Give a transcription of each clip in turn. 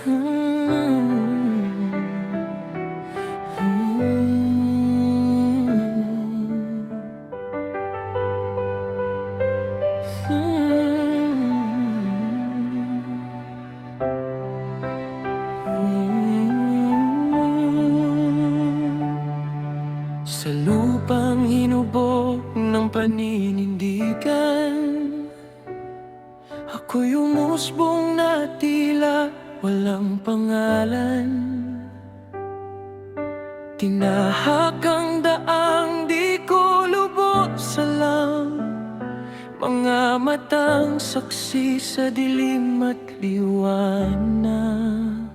Sa lupang hinubog ng paninindigan, ako'y umusbong na tila walang pangalan. Tinahak ang daang di ko lubos alam, mga matang saksi sa dilim at liwanag.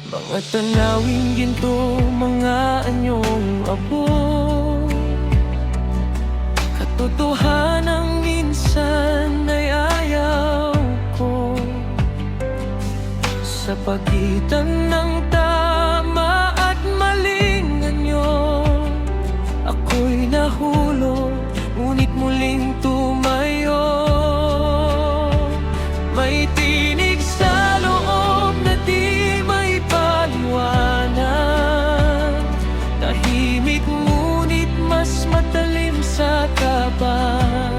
Mga tanawing ginto, mga anyong abot, katotohanang minsan ay ayaw ko. Sa pagitan ng tama at maling anyo, ako'y nahulog, ngunit muling tumayo. May tinig sa loob na di may paliwanag, tahimik ngunit mas matalim sa kaban.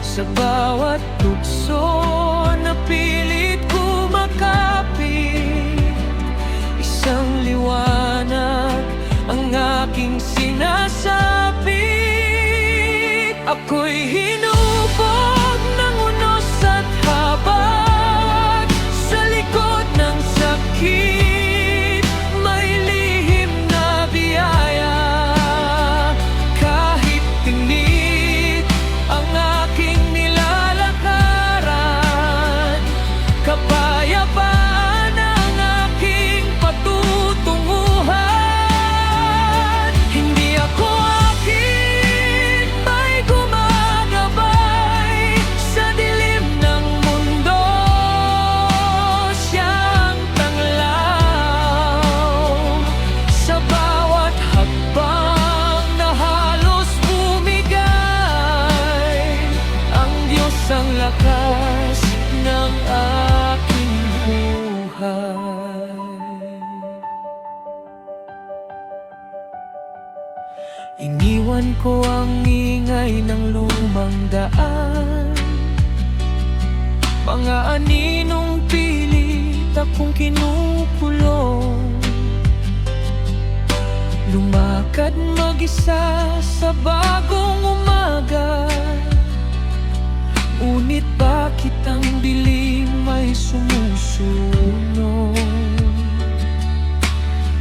Sa bawat tukso na pilit kumakapit, isang liwanag ang aking sinasapit. Ako'y hinubog ng unos at habag, sa likod ng sakit may lihim na biyaya. Kahit tingit ang aking nilalakaran, kapayapaan ang aking patutunguhan. Hindi ako akin, may gumagabay sa dilim ng mundo. Siyang tanglaw sa bawat hakbang na halos bumigay. Ang Diyos ang lakas ng aking buhay. Iniwan ko ang ingay ng lumang daan, mga aninong pilit akong kinukulong. Lumakad mag-isa sa bagong umaga, ngunit bakit ang dilim ay sumusunod?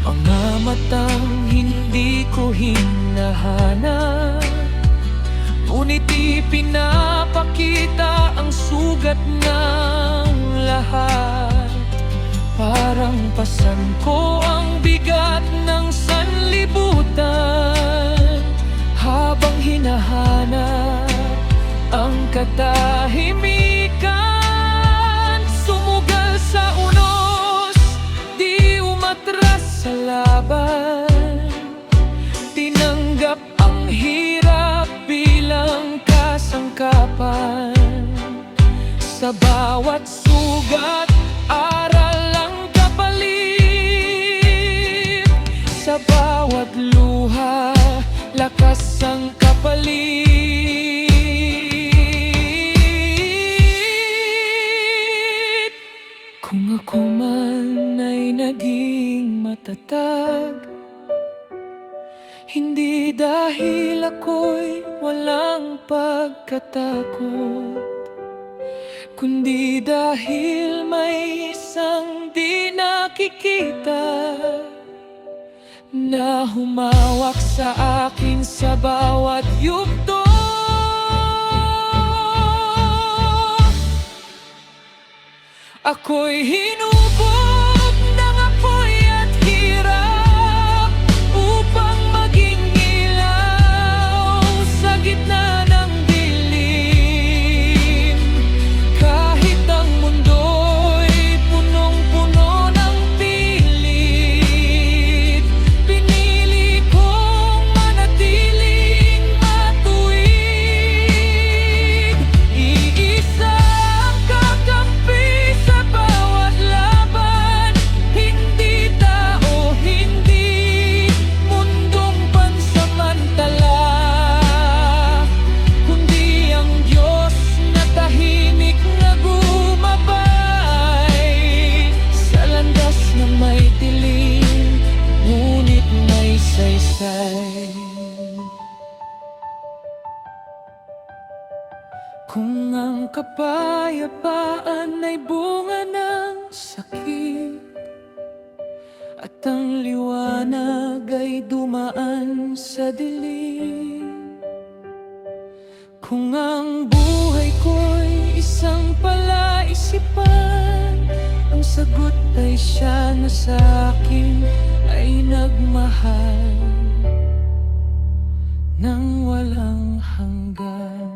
Mga matang hindi ko hinahanap, ngunit ipinapakita ang sugat ng lahat. Parang pasan ko ang bigat ng sanlibutan, habang hinahanap ang katahimikan. Sumugal sa unos, di umatras sa laban, tinanggap ang hirap bilang kasangkapan. Sa bawat sugat, aral ang kapalit. Sa bawat luha, lakas ang kapalit. Kung ako man ay naging matatag, hindi dahil ako'y walang pagkatakot, kundi dahil may isang di nakikita na humawak sa akin sa bawat yugto. Ako'y hinubog ng apoy at hirap upang maging ilaw sa gitna ng dilim. Kahit ang mundo'y punong-puno ng pilit, pinili kong manatiling matuwid. Iisa ang kakampi sa bawat buhay. Kung ang kapayapaan ay bunga ng sakit, at ang liwanag ay dumaan sa dilim, kung ang buhay ko'y isang palaisipan, ang sagot ay siya na sa akin ay nagmahal nang walang hanggan.